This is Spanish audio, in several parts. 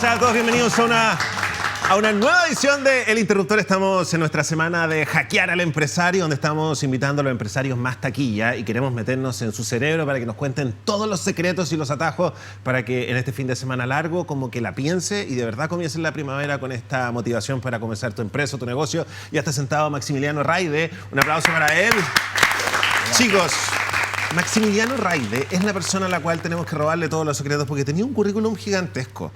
días a todos, bienvenidos a una nueva edición de El Interruptor. Estamos en nuestra semana de hackear al empresario, donde estamos invitando a los empresarios más taquilla y queremos meternos en su cerebro para que nos cuenten todos los secretos y los atajos para que en este fin de semana largo como que la piense y de verdad comience la primavera con esta motivación para comenzar tu empresa, tu negocio. Ya está sentado Maximiliano Raide. Un aplauso para él. Chicos, Maximiliano Raide es la persona a la cual tenemos que robarle todos los secretos porque tenía un currículum gigantesco.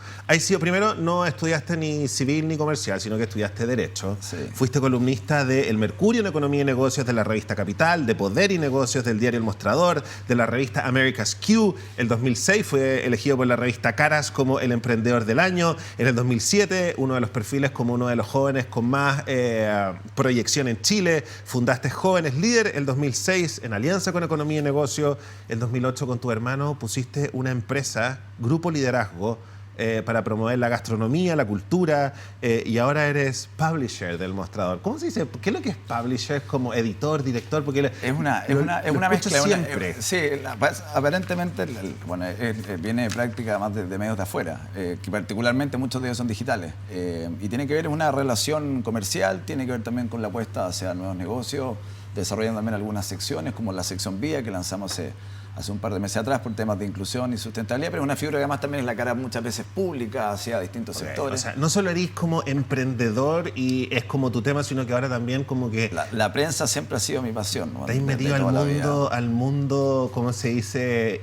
Primero, no estudiaste ni civil ni comercial, sino que estudiaste Derecho. Sí. Fuiste columnista de El Mercurio en Economía y Negocios de la revista Capital, de Poder y Negocios del diario El Mostrador, de la revista America's Q. El 2006 fue elegido por la revista Caras como el emprendedor del año. En el 2007, uno de los perfiles como uno de los jóvenes con más proyección en Chile. Fundaste Jóvenes Líder el 2006 en alianza con Economía y Negocios. El 2008 con tu hermano pusiste una empresa, Grupo Liderazgo, para promover la gastronomía, la cultura, y ahora eres publisher del Mostrador. ¿Cómo se dice? ¿Qué es lo que es publisher? ¿Es como editor, director? Porque es una mezcla. Siempre. Aparentemente viene de práctica más de medios de afuera, que particularmente muchos de ellos son digitales. Y tiene que ver con una relación comercial, tiene que ver también con la apuesta hacia nuevos negocios, desarrollando también algunas secciones, como la sección Vía, que lanzamos hace un par de meses atrás por temas de inclusión y sustentabilidad, pero es una figura que además también es la cara muchas veces pública hacia distintos sectores. O sea, no solo eres como emprendedor y es como tu tema, sino que ahora también como que... La prensa siempre ha sido mi pasión, ¿no? Te has metido al mundo, ¿cómo se dice?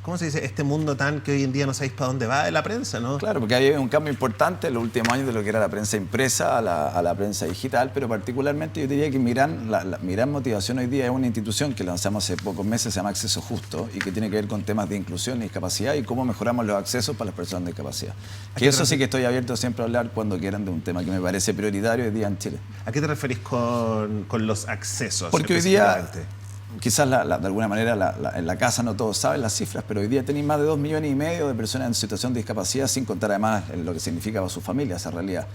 ¿Cómo se dice? Este mundo tan que hoy en día no sabéis para dónde va de la prensa, ¿no? Claro, porque hay un cambio importante en los últimos años de lo que era la prensa impresa a la prensa digital, pero particularmente yo diría que mi gran motivación hoy día es una institución que lanzamos hace pocos meses, se llama Acceso Justo, y que tiene que ver con temas de inclusión y discapacidad y cómo mejoramos los accesos para las personas de discapacidad. Que eso sí que estoy abierto siempre a hablar cuando quieran de un tema que me parece prioritario hoy día en Chile. ¿A qué te referís con los accesos? Porque hoy día... Quizás de alguna manera en la casa no todos saben las cifras, pero hoy día tenéis más de 2,5 millones de personas en situación de discapacidad, sin contar además lo que significa para sus familias esa realidad.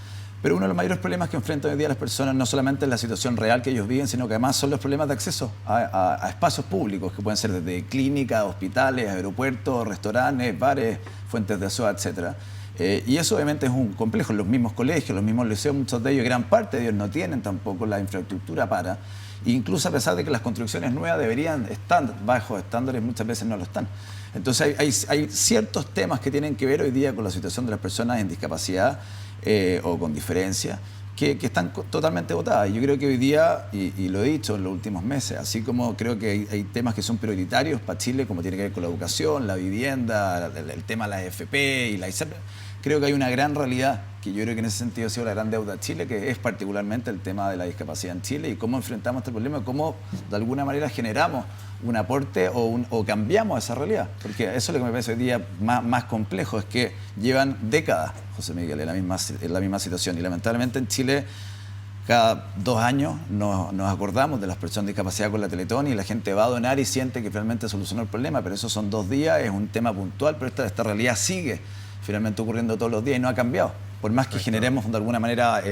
Pero uno de los mayores problemas que enfrentan hoy día las personas no solamente es la situación real que ellos viven, sino que además son los problemas de acceso a espacios públicos, que pueden ser desde clínicas, hospitales, aeropuertos, restaurantes, bares, fuentes de soda, etcétera. Y eso obviamente es un complejo. Los mismos colegios, los mismos liceos, muchos de ellos, gran parte de ellos no tienen tampoco la infraestructura para... Incluso a pesar de que las construcciones nuevas deberían estar bajo estándares, muchas veces no lo están. Entonces hay ciertos temas que tienen que ver hoy día con la situación de las personas en discapacidad o con diferencia, que están totalmente votadas. Yo creo que hoy día, y lo he dicho en los últimos meses, así como creo que hay temas que son prioritarios para Chile, como tiene que ver con la educación, la vivienda, el tema de la AFP y la ISEP, creo que hay una gran realidad, que yo creo que en ese sentido ha sido la gran deuda de Chile, que es particularmente el tema de la discapacidad en Chile y cómo enfrentamos este problema, cómo de alguna manera generamos un aporte o cambiamos esa realidad. Porque eso es lo que me parece hoy día más complejo, es que llevan décadas, José Miguel, en la misma situación. Y lamentablemente en Chile, cada 2 años nos acordamos de las personas de discapacidad con la Teletón y la gente va a donar y siente que finalmente solucionó el problema, pero eso son 2 días, es un tema puntual, pero esta realidad sigue finalmente ocurriendo todos los días y no ha cambiado. Por más que generemos de alguna manera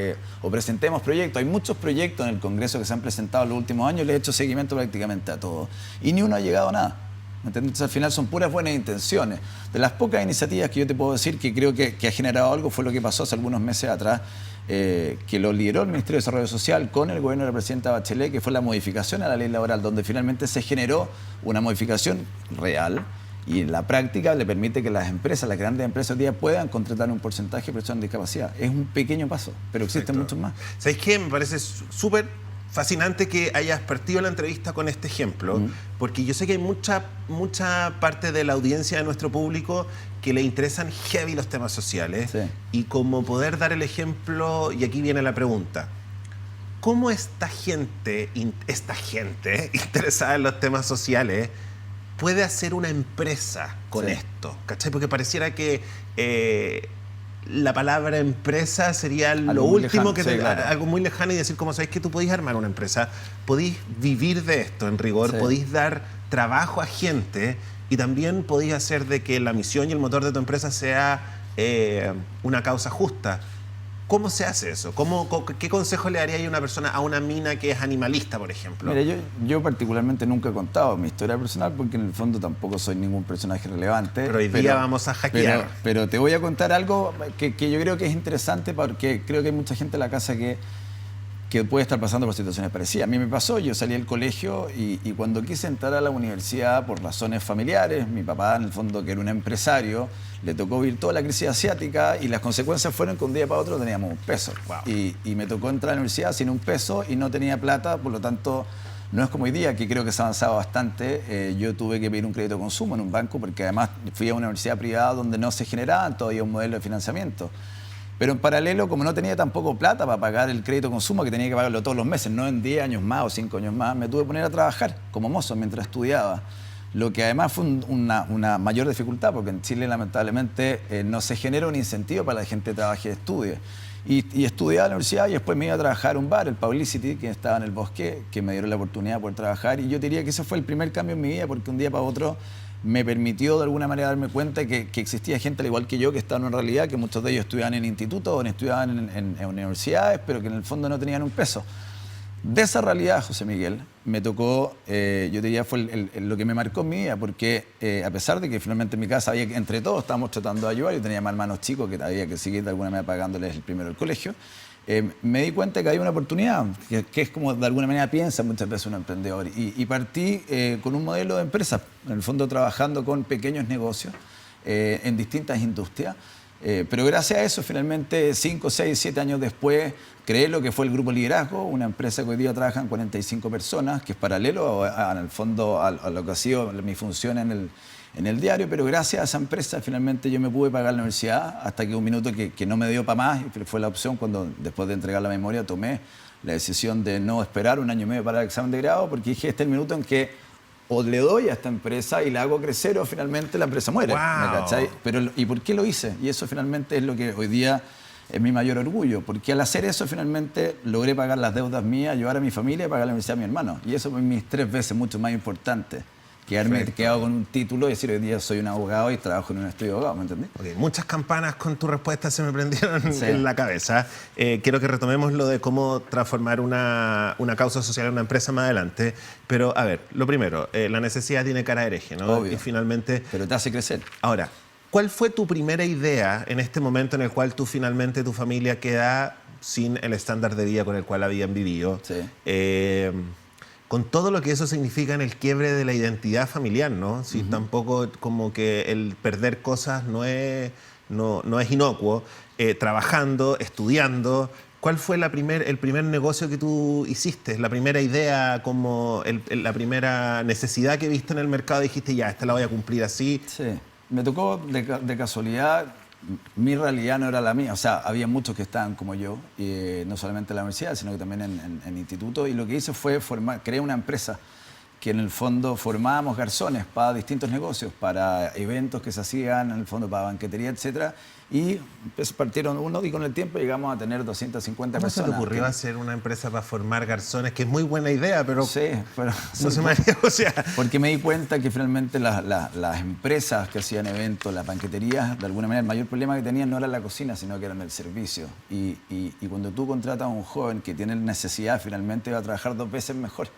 o presentemos proyectos. Hay muchos proyectos en el Congreso que se han presentado en los últimos años, les he hecho seguimiento prácticamente a todos. Y ni uno ha llegado a nada. ¿Me entiendes? Entonces, al final son puras buenas intenciones. De las pocas iniciativas que yo te puedo decir que creo que ha generado algo fue lo que pasó hace algunos meses atrás, que lo lideró el Ministerio de Desarrollo Social con el gobierno de la presidenta Bachelet, que fue la modificación a la ley laboral, donde finalmente se generó una modificación real. Y en la práctica le permite que las empresas, las grandes empresas hoy día puedan contratar un porcentaje de personas con discapacidad. Es un pequeño paso, pero existen muchos más. ¿Sabéis qué? Me parece súper fascinante que hayas partido la entrevista con este ejemplo, porque yo sé que hay mucha parte de la audiencia de nuestro público que le interesan heavy los temas sociales. Sí. Y como poder dar el ejemplo, y aquí viene la pregunta, ¿cómo esta gente interesada en los temas sociales puede hacer una empresa con esto? ¿Cachai? Porque pareciera que la palabra empresa sería lo último lejano, algo muy lejano, y decir, como sabéis que tú podéis armar una empresa, podéis vivir de esto en rigor, podéis dar trabajo a gente y también podéis hacer de que la misión y el motor de tu empresa sea una causa justa. ¿Cómo se hace eso? ¿Qué consejo le daría a una persona, a una mina que es animalista, por ejemplo? Mira, yo particularmente nunca he contado mi historia personal porque en el fondo tampoco soy ningún personaje relevante. Pero hoy día vamos a hackear. Pero te voy a contar algo que yo creo que es interesante porque creo que hay mucha gente en la casa que puede estar pasando por situaciones parecidas. A mí me pasó, yo salí del colegio y cuando quise entrar a la universidad por razones familiares, mi papá en el fondo, que era un empresario, le tocó vivir toda la crisis asiática y las consecuencias fueron que un día para otro teníamos $1. Wow. Y me tocó entrar a la universidad sin $1 y no tenía plata, por lo tanto no es como hoy día, que creo que se ha avanzado bastante. Yo tuve que pedir un crédito de consumo en un banco porque además fui a una universidad privada donde no se generaba todavía un modelo de financiamiento. Pero en paralelo, como no tenía tampoco plata para pagar el crédito de consumo, que tenía que pagarlo todos los meses, no en 10 años más o 5 años más, me tuve que poner a trabajar como mozo mientras estudiaba. Lo que además fue una mayor dificultad, porque en Chile lamentablemente no se genera un incentivo para que la gente trabaje y estudie. Y estudiaba en la universidad y después me iba a trabajar a un bar, el Publicity, que estaba en el Bosque, que me dieron la oportunidad de poder trabajar. Y yo diría que ese fue el primer cambio en mi vida, porque un día para otro me permitió de alguna manera darme cuenta que existía gente al igual que yo que estaba en una realidad, que muchos de ellos estudiaban en institutos o estudiaban en universidades, pero que en el fondo no tenían $1. De esa realidad, José Miguel, me tocó, yo diría, fue lo que me marcó en mi vida, porque a pesar de que finalmente en mi casa había, entre todos estábamos tratando de ayudar, yo tenía más hermanos chicos que había que seguir de alguna manera pagándoles el primero del colegio, me di cuenta que hay una oportunidad, que es como de alguna manera piensa muchas veces un emprendedor. Y partí con un modelo de empresa, en el fondo trabajando con pequeños negocios en distintas industrias. Pero gracias a eso, finalmente, 5, 6, 7 años después, creé lo que fue el Grupo Liderazgo, una empresa que hoy día trabajan 45 personas, que es paralelo en el fondo a lo que ha sido mi función en el diario, pero gracias a esa empresa finalmente yo me pude pagar la universidad hasta que un minuto que no me dio para más, y fue la opción cuando después de entregar la memoria tomé la decisión de no esperar 1 año y medio para el examen de grado, porque dije, este es el minuto en que o le doy a esta empresa y la hago crecer o finalmente la empresa muere. Wow. ¿Me cachai? Pero, ¿y por qué lo hice? Y eso finalmente es lo que hoy día es mi mayor orgullo, porque al hacer eso finalmente logré pagar las deudas mías, ayudar a mi familia y pagar la universidad a mi hermano. Y eso fue mis 3 veces mucho más importante que haberme quedado con un título y decir hoy día soy un abogado y trabajo en un estudio de abogado, ¿me entendés? Okay, muchas campanas con tu respuesta se me prendieron Sí. en la cabeza. Quiero que retomemos lo de cómo transformar una causa social en una empresa más adelante. Pero, a ver, lo primero, la necesidad tiene cara de hereje, ¿no? Obvio. Y finalmente... Pero te hace crecer. Ahora, ¿cuál fue tu primera idea en este momento en el cual tú finalmente, tu familia queda sin el estándar de vida con el cual habían vivido? Sí. Con todo lo que eso significa en el quiebre de la identidad familiar, ¿no? Si tampoco como que el perder cosas no es inocuo. Trabajando, estudiando, ¿cuál fue el primer negocio que tú hiciste? La primera idea, como la primera necesidad que viste en el mercado, dijiste, ya, esta la voy a cumplir así. Sí. Me tocó de casualidad. Mi realidad no era la mía, o sea, había muchos que estaban como yo, y, no solamente en la universidad, sino que también en instituto, y lo que hice fue crear una empresa que en el fondo formábamos garzones para distintos negocios, para eventos que se hacían, en el fondo para banquetería, etcétera, y pues partieron uno y con el tiempo llegamos a tener 250 ¿Cómo se personas. te ocurrió hacer una empresa para formar garzones? Que es muy buena idea, pero Sí, pero no se me haría, o sea... porque me di cuenta que finalmente las empresas que hacían eventos, las banqueterías, de alguna manera el mayor problema que tenían no era la cocina, sino que era el servicio. Y cuando tú contratas a un joven que tiene necesidad, finalmente va a trabajar 2 veces mejor.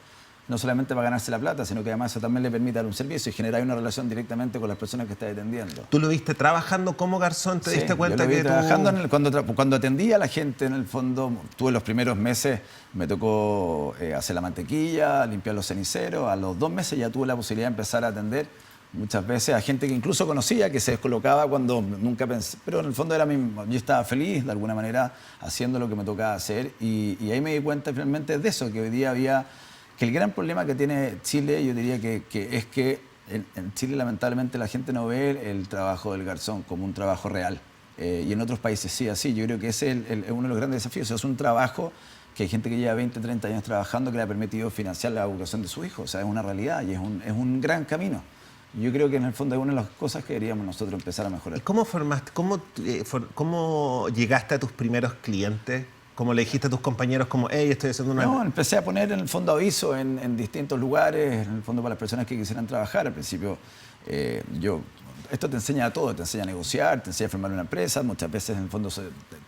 No solamente para ganarse la plata, sino que además eso también le permite dar un servicio y generar una relación directamente con las personas que estás atendiendo. ¿Tú lo viste trabajando como garzón? ¿Te diste cuenta yo lo vi que trabajando cuando atendía a la gente, en el fondo, tuve los primeros meses, me tocó hacer la mantequilla, limpiar los ceniceros. A los 2 meses ya tuve la posibilidad de empezar a atender muchas veces a gente que incluso conocía, que se descolocaba cuando nunca pensé. Pero en el fondo yo estaba feliz, de alguna manera, haciendo lo que me tocaba hacer. Y ahí me di cuenta finalmente de eso, que hoy día había... que el gran problema que tiene Chile, yo diría que es que en Chile lamentablemente la gente no ve el trabajo del garzón como un trabajo real. Y en otros países sí, así. Yo creo que ese es uno de los grandes desafíos. O sea, es un trabajo que hay gente que lleva 20, 30 años trabajando que le ha permitido financiar la educación de su hijo. O sea, es una realidad y es un gran camino. Yo creo que en el fondo es una de las cosas que deberíamos nosotros empezar a mejorar. ¿Y cómo llegaste a tus primeros clientes? ¿Cómo le dijiste a tus compañeros como, hey, estoy haciendo una...? No, empecé a poner en el fondo aviso en distintos lugares, en el fondo para las personas que quisieran trabajar. Al principio, esto te enseña todo, te enseña a negociar, te enseña a formar una empresa, muchas veces en el fondo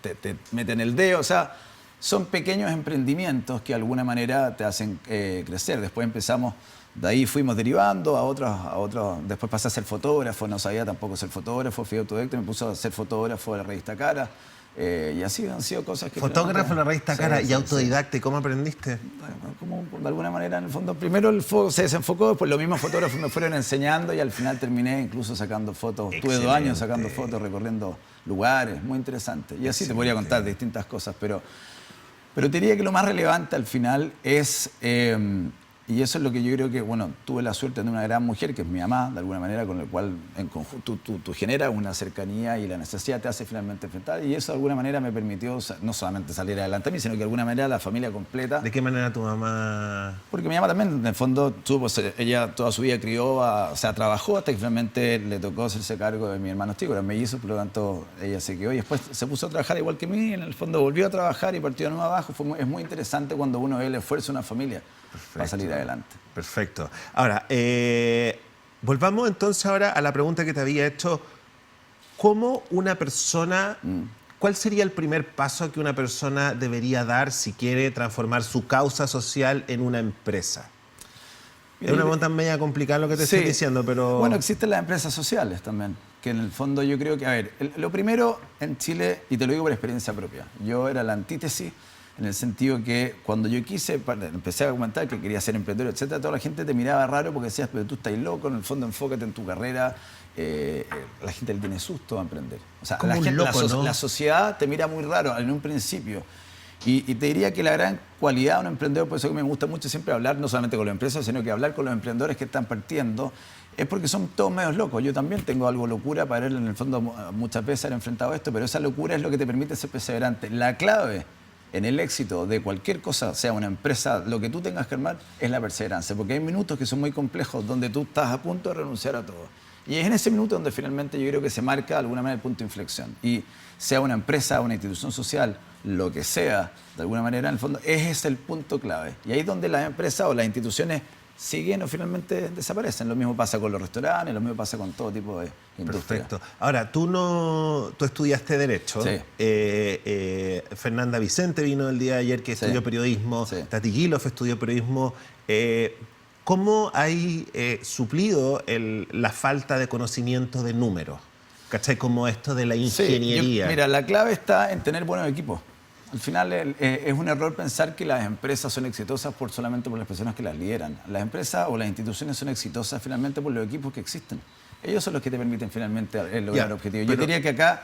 te meten el dedo, o sea, son pequeños emprendimientos que de alguna manera te hacen crecer. Después empezamos, de ahí fuimos derivando a otros, después pasé a ser fotógrafo, no sabía tampoco ser fotógrafo, fui autodidacta, me puso a ser fotógrafo de la revista Cara. Y así han sido cosas que... Fotógrafo de la revista Cara y autodidacta, ¿y cómo aprendiste? Bueno, como de alguna manera, en el fondo, primero el foco se desenfocó, después los mismos fotógrafos me fueron enseñando y al final terminé incluso sacando fotos. Excelente. Tuve 2 años sacando fotos, recorriendo lugares, muy interesante. Y así te podría contar de distintas cosas, pero te diría que lo más relevante al final es... y eso es lo que yo creo que, bueno, tuve la suerte de una gran mujer, que es mi mamá, de alguna manera, con la cual en conjunto tú generas una cercanía y la necesidad te hace finalmente enfrentar. Y eso de alguna manera me permitió no solamente salir adelante a mí, sino que de alguna manera la familia completa. ¿De qué manera tu mamá...? Porque mi mamá también, en el fondo, ella toda su vida crió, o sea, trabajó hasta que finalmente le tocó hacerse cargo de mis hermanos chicos, eran mellizos, por lo tanto ella se quedó y después se puso a trabajar igual que mí, y en el fondo volvió a trabajar y partió de nuevo abajo. Es muy interesante cuando uno ve el esfuerzo de una familia. Perfecto. Para salir adelante. Perfecto. Ahora, volvamos entonces ahora a la pregunta que te había hecho. ¿Cómo una persona, cuál sería el primer paso que una persona debería dar si quiere transformar su causa social en una empresa? Es una pregunta media complicada lo que te estoy diciendo, pero... Bueno, existen las empresas sociales también, que en el fondo yo creo que, a ver, lo primero en Chile, y te lo digo por experiencia propia, yo era la antítesis, en el sentido que cuando yo empecé a comentar que quería ser emprendedor, etcétera, toda la gente te miraba raro porque decías, pero tú estás loco, en el fondo enfócate en tu carrera. La gente le tiene susto a emprender. O sea, la sociedad te mira muy raro en un principio. Y te diría que la gran cualidad de un emprendedor, por eso que me gusta mucho siempre hablar, no solamente con los empresarios, sino que hablar con los emprendedores que están partiendo, es porque son todos medios locos. Yo también tengo algo locura para él, en el fondo muchas veces haber enfrentado esto, pero esa locura es lo que te permite ser perseverante. La clave en el éxito de cualquier cosa, sea una empresa, lo que tú tengas que armar, es la perseverancia. Porque hay minutos que son muy complejos donde tú estás a punto de renunciar a todo. Y es en ese minuto donde finalmente yo creo que se marca de alguna manera el punto de inflexión. Y sea una empresa, una institución social, lo que sea, de alguna manera, en el fondo, ese es el punto clave. Y ahí es donde las empresas o las instituciones siguen o finalmente desaparecen. Lo mismo pasa con los restaurantes, lo mismo pasa con todo tipo de industria. Perfecto. Ahora, tú estudiaste Derecho. Sí. Fernanda Vicente vino el día de ayer que estudió periodismo. Sí. Tati Guilof estudió periodismo. ¿Cómo hay suplido la falta de conocimiento de números? ¿Cachai? Como esto de la ingeniería. Mira, la clave está en tener buenos equipos. Al final es un error pensar que las empresas son exitosas solamente por las personas que las lideran. Las empresas o las instituciones son exitosas finalmente por los equipos que existen. Ellos son los que te permiten finalmente lograr objetivos. Yo diría que acá,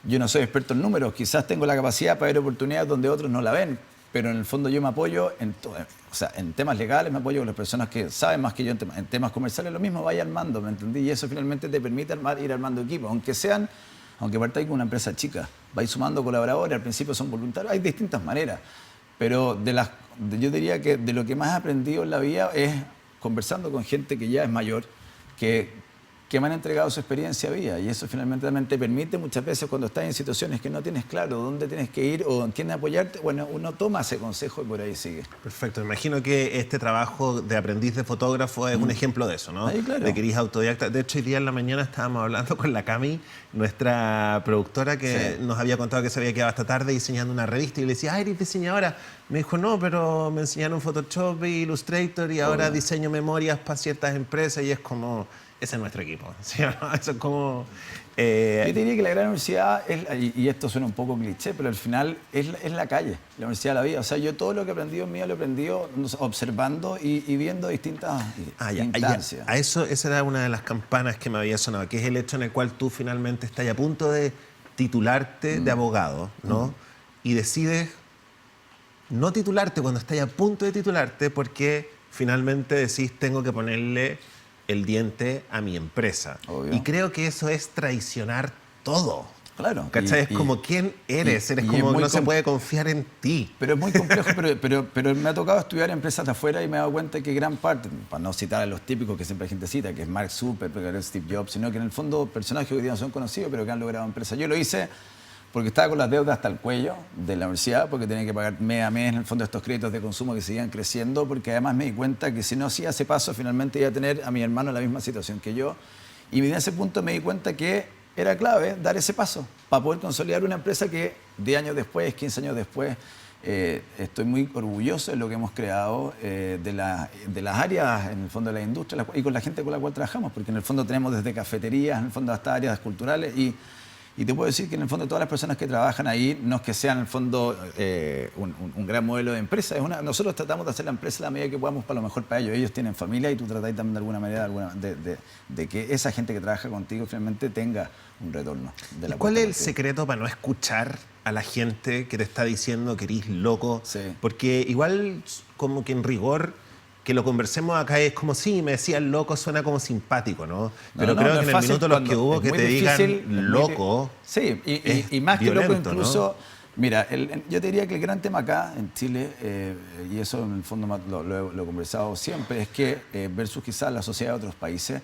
yo no soy experto en números, quizás tengo la capacidad para ver oportunidades donde otros no la ven, pero en el fondo yo me apoyo en todo. O sea, en temas legales me apoyo con las personas que saben más que yo, en temas comerciales lo mismo, vaya armando, ¿me entendí? Y eso finalmente te permite ir armando equipos, aunque partáis con una empresa chica, vais sumando colaboradores, al principio son voluntarios, hay distintas maneras, pero yo diría que de lo que más he aprendido en la vida es conversando con gente que ya es mayor, que me han entregado su experiencia de vida, y eso finalmente también te permite muchas veces cuando estás en situaciones que no tienes claro dónde tienes que ir o en quién apoyarte, bueno, uno toma ese consejo y por ahí sigue. Perfecto. Me imagino que este trabajo de aprendiz de fotógrafo es un ejemplo de eso, ¿no? Ahí, claro. De que eres autodidacta. De hecho, hoy día en la mañana estábamos hablando con la Cami, nuestra productora, que nos había contado que se había quedado hasta tarde diseñando una revista, y le decía, eres diseñadora. Me dijo, no, pero me enseñaron Photoshop y Illustrator y ahora diseño memorias para ciertas empresas, y es como... Ese es nuestro equipo, ¿sí o no? Eso es como... Yo te diría que la gran universidad, y esto suena un poco cliché, pero al final es la calle, la universidad de la vida. O sea, yo todo lo que he aprendido en mí lo he aprendido observando y viendo distintas instancias. Esa era una de las campanas que me había sonado, que es el hecho en el cual tú finalmente estás a punto de titularte de abogado, ¿no? Y decides no titularte cuando estás a punto de titularte porque finalmente decís, tengo que ponerle el diente a mi empresa. Obvio. Y creo que eso es traicionar todo. Claro. ¿Cachai? Es como quién eres. Eres como no se puede confiar en ti. Pero es muy complejo, pero me ha tocado estudiar empresas de afuera y me he dado cuenta que gran parte, para no citar a los típicos que siempre la gente cita, que es Mark Zuckerberg, Steve Jobs, sino que en el fondo personajes que hoy día no son conocidos, pero que han logrado empresas. Yo lo hice porque estaba con las deudas hasta el cuello de la universidad, porque tenía que pagar mes a mes en el fondo estos créditos de consumo que seguían creciendo, porque además me di cuenta que si no hacía ese paso, finalmente iba a tener a mi hermano en la misma situación que yo. Y en ese punto me di cuenta que era clave dar ese paso para poder consolidar una empresa que 10 años después, 15 años después, estoy muy orgulloso de lo que hemos creado, de las áreas, en el fondo, de la industria y con la gente con la cual trabajamos, porque en el fondo tenemos desde cafeterías, en el fondo hasta áreas culturales y te puedo decir que en el fondo todas las personas que trabajan ahí no es que sean en el fondo un gran modelo de empresa. Nosotros tratamos de hacer la empresa la medida que podamos para lo mejor para ellos. Ellos tienen familia y tú tratáis también de alguna manera de que esa gente que trabaja contigo finalmente tenga un retorno. ¿Y cuál es el secreto para no escuchar a la gente que te está diciendo que eres loco? Sí. Porque igual como que en rigor que lo conversemos acá es como, sí, me decían loco, suena como simpático, ¿no? Pero creo que en el minuto los que hubo que te digan loco. Sí, y más que loco incluso. ¿No? Mira, yo te diría que el gran tema acá en Chile, y eso en el fondo lo he conversado siempre, es que versus quizás la sociedad de otros países,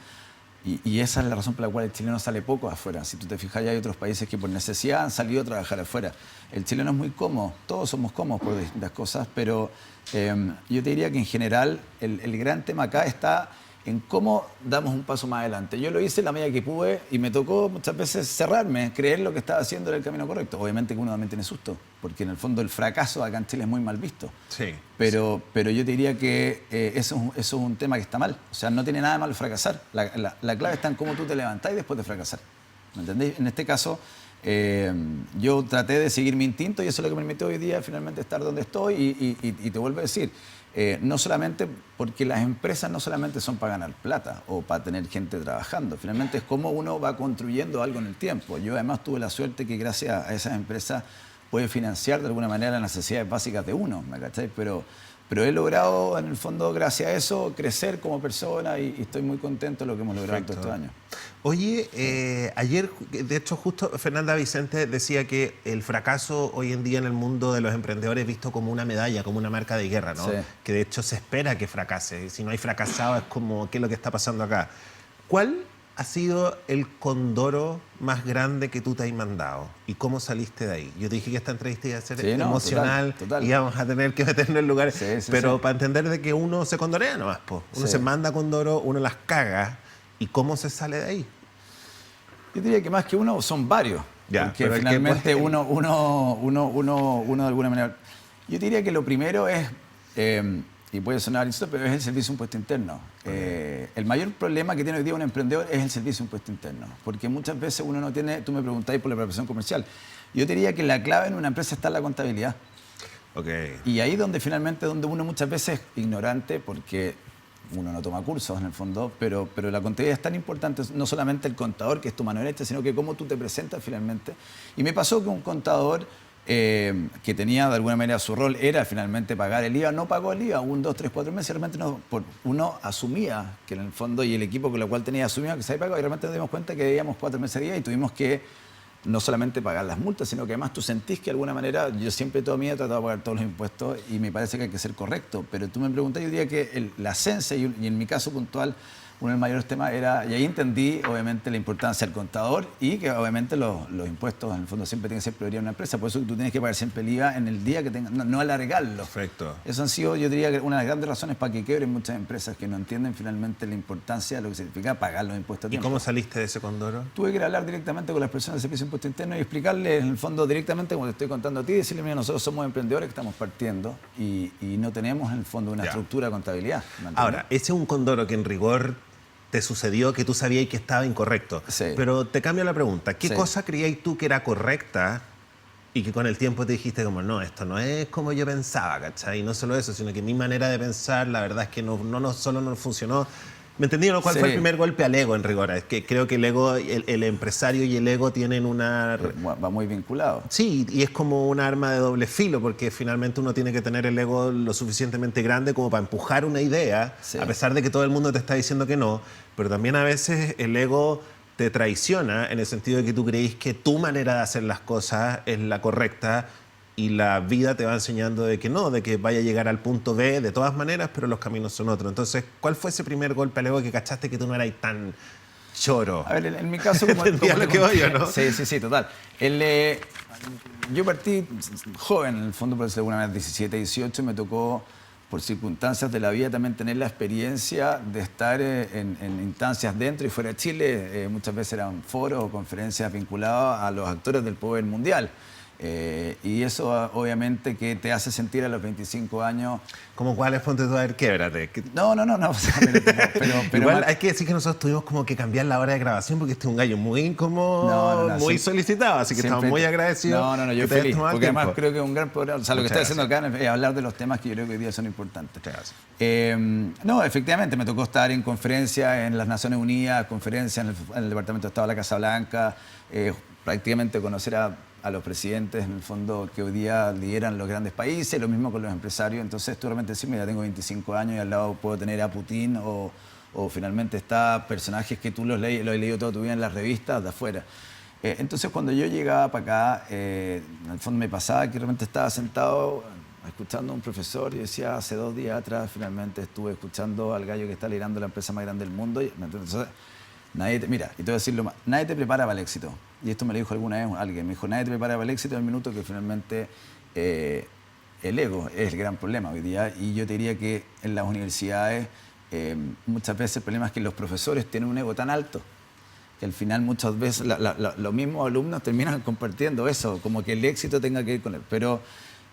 y esa es la razón por la cual el chileno sale poco afuera. Si tú te fijas, ya hay otros países que por necesidad han salido a trabajar afuera. El chileno es muy cómodo, todos somos cómodos por distintas cosas, pero yo te diría que en general el gran tema acá está en cómo damos un paso más adelante. Yo lo hice la medida que pude y me tocó muchas veces cerrarme, creer lo que estaba haciendo era el camino correcto. Obviamente que uno también tiene susto, porque en el fondo el fracaso acá en Chile es muy mal visto. Sí. Pero yo te diría que eso es un tema que está mal. O sea, no tiene nada de malo fracasar. La clave está en cómo tú te levantás después de fracasar. ¿Me entendéis? En este caso, yo traté de seguir mi instinto y eso es lo que me permitió hoy día finalmente estar donde estoy y te vuelvo a decir, no solamente porque las empresas no solamente son para ganar plata o para tener gente trabajando, finalmente es cómo uno va construyendo algo en el tiempo. Yo además tuve la suerte que gracias a esas empresas puede financiar de alguna manera las necesidades básicas de uno, ¿me cachai? Pero he logrado, en el fondo, gracias a eso, crecer como persona y estoy muy contento de lo que hemos logrado todos estos años. Oye, ayer, de hecho, justo Fernanda Vicente decía que el fracaso hoy en día en el mundo de los emprendedores es visto como una medalla, como una marca de guerra, ¿no? Sí. Que de hecho se espera que fracase. Si no hay fracasado es como, ¿qué es lo que está pasando acá? ¿Cuál ha sido el condoro más grande que tú te has mandado? ¿Y cómo saliste de ahí? Yo te dije que esta entrevista iba a ser emocional, total. y íbamos a tener que meternos en lugares. Pero sí. Para entender de que uno se condorea nomás, po. Uno se manda condoro, uno las caga. ¿Y cómo se sale de ahí? Yo diría que más que uno son varios. Ya, porque finalmente uno de alguna manera... Yo diría que lo primero es... y puede sonar insulto, pero es el servicio de impuesto interno. El mayor problema que tiene hoy día un emprendedor es el servicio de impuesto interno, porque muchas veces uno no tiene, tú me preguntáis por la preparación comercial, yo te diría que la clave en una empresa está en la contabilidad. Okay. Y ahí donde finalmente, donde uno muchas veces es ignorante, porque uno no toma cursos en el fondo, pero la contabilidad es tan importante, no solamente el contador, que es tu mano derecha, sino que cómo tú te presentas finalmente. Y me pasó que un contador que tenía de alguna manera su rol era finalmente pagar el IVA, no pagó el IVA 1, 2, 3, 4 meses, y realmente uno asumía que en el fondo, y el equipo con el cual tenía asumía que se había pagado, y realmente nos dimos cuenta que debíamos 4 meses de IVA y tuvimos que no solamente pagar las multas, sino que además tú sentís que de alguna manera, yo siempre toda mi vida he tratado de pagar todos los impuestos y me parece que hay que ser correcto, pero tú me preguntas, yo diría que la esencia y en mi caso puntual, uno de los mayores temas era, y ahí entendí obviamente la importancia del contador y que obviamente los impuestos en el fondo siempre tienen que ser prioridad en una empresa, por eso tú tienes que pagar siempre el IVA en el día que tengas, no alargarlo. Perfecto. Eso han sido, yo diría, que una de las grandes razones para que quiebren muchas empresas que no entienden finalmente la importancia de lo que significa pagar los impuestos a tiempo. ¿Y cómo saliste de ese condoro? Tuve que ir a hablar directamente con las personas del Servicio de Impuesto Interno y explicarles en el fondo directamente, como te estoy contando a ti, decirle, mira, nosotros somos emprendedores que estamos partiendo y no tenemos en el fondo una estructura de contabilidad. Ahora, ese es un condoro que en rigor te sucedió que tú sabías que estaba incorrecto. Sí. Pero te cambio la pregunta. ¿Qué cosa creías tú que era correcta y que con el tiempo te dijiste como, no, esto no es como yo pensaba, ¿cachai? Y no solo eso, sino que mi manera de pensar, la verdad es que no solo no funcionó. ¿Me entendí? ¿Cuál fue el primer golpe al ego en rigor? Es que creo que el ego, el empresario y el ego tienen una... Va muy vinculado. Sí, y es como un arma de doble filo, porque finalmente uno tiene que tener el ego lo suficientemente grande como para empujar una idea, a pesar de que todo el mundo te está diciendo que no, pero también a veces el ego te traiciona en el sentido de que tú creís que tu manera de hacer las cosas es la correcta y la vida te va enseñando de que no, de que vaya a llegar al punto B de todas maneras, pero los caminos son otros. Entonces, ¿cuál fue ese primer golpe al ego que cachaste que tú no eras tan choro? A ver, en mi caso... ¿Entendías lo que voy yo, no? Sí, total. Yo partí joven, en el fondo, por decirlo de alguna manera, 17, 18, me tocó por circunstancias de la vida, también tener la experiencia de estar en instancias dentro y fuera de Chile. Muchas veces eran foros o conferencias vinculadas a los actores del poder mundial. Y eso obviamente que te hace sentir a los 25 años... ¿Cómo cuáles? Ponte tú a ver, québrate. No. O sea, pero igual hay que decir que nosotros tuvimos como que cambiar la hora de grabación porque este es un gallo muy incómodo, muy solicitado, así que estamos muy agradecidos. Yo feliz, porque además creo que es un gran programa. O sea, lo que estoy haciendo acá es hablar de los temas que yo creo que hoy día son importantes. No, efectivamente, me tocó estar en conferencias en las Naciones Unidas, conferencias en el Departamento de Estado de la Casa Blanca, prácticamente conocer a los presidentes, en el fondo, que hoy día lideran los grandes países, lo mismo con los empresarios. Entonces, tú realmente decís, mira, tengo 25 años y al lado puedo tener a Putin o finalmente está personajes que tú los has leído toda tu vida en las revistas de afuera. Entonces, cuando yo llegaba para acá, en el fondo me pasaba que realmente estaba sentado escuchando a un profesor y decía, hace 2 días atrás finalmente estuve escuchando al gallo que está liderando la empresa más grande del mundo. Entonces, mira, y te voy a decirlo más, nadie te prepara para el éxito. Y esto me lo dijo alguna vez alguien, me dijo, nadie te prepara para el éxito en el minuto que finalmente el ego es el gran problema hoy día. Y yo te diría que en las universidades muchas veces el problema es que los profesores tienen un ego tan alto que al final muchas veces los mismos alumnos terminan compartiendo eso, como que el éxito tenga que ir con él. Pero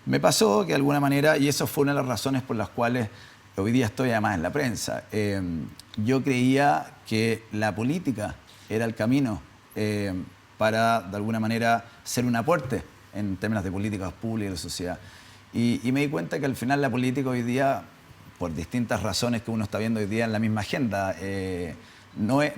me pasó que de alguna manera, y eso fue una de las razones por las cuales hoy día estoy además en la prensa, yo creía que la política era el camino para, de alguna manera, ser un aporte en términos de políticas públicas y de sociedad. Y me di cuenta que al final la política hoy día, por distintas razones que uno está viendo hoy día en la misma agenda, no es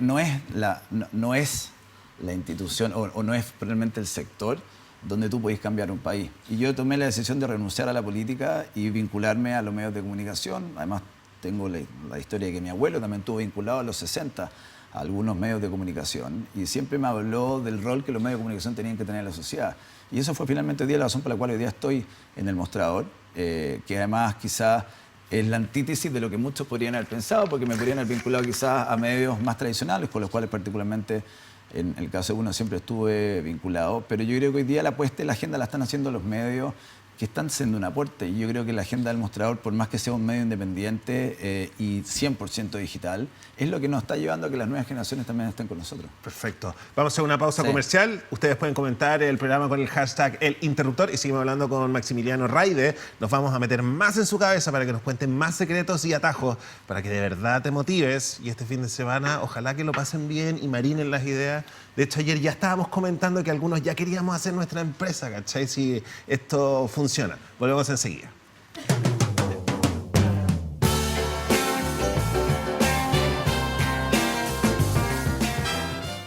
la institución o no es realmente el sector donde tú podés cambiar un país. Y yo tomé la decisión de renunciar a la política y vincularme a los medios de comunicación. Además, tengo la historia de que mi abuelo también estuvo vinculado a los 60 a algunos medios de comunicación y siempre me habló del rol que los medios de comunicación tenían que tener en la sociedad. Y eso fue finalmente hoy día la razón por la cual hoy día estoy en El Mostrador, que además quizás es la antítesis de lo que muchos podrían haber pensado, porque me podrían haber vinculado quizás a medios más tradicionales, con los cuales particularmente en el caso de uno siempre estuve vinculado. Pero yo creo que hoy día la apuesta y la agenda la están haciendo los medios que están siendo un aporte. Y yo creo que la agenda del Mostrador, por más que sea un medio independiente y 100% digital, es lo que nos está llevando a que las nuevas generaciones también estén con nosotros. Perfecto. Vamos a hacer una pausa comercial. Ustedes pueden comentar el programa con el hashtag El Interruptor y seguimos hablando con Maximiliano Rayde. Nos vamos a meter más en su cabeza para que nos cuenten más secretos y atajos para que de verdad te motives. Y este fin de semana, ojalá que lo pasen bien y marinen las ideas. De hecho, ayer ya estábamos comentando que algunos ya queríamos hacer nuestra empresa, ¿cachai? Si esto funciona. Volvemos enseguida.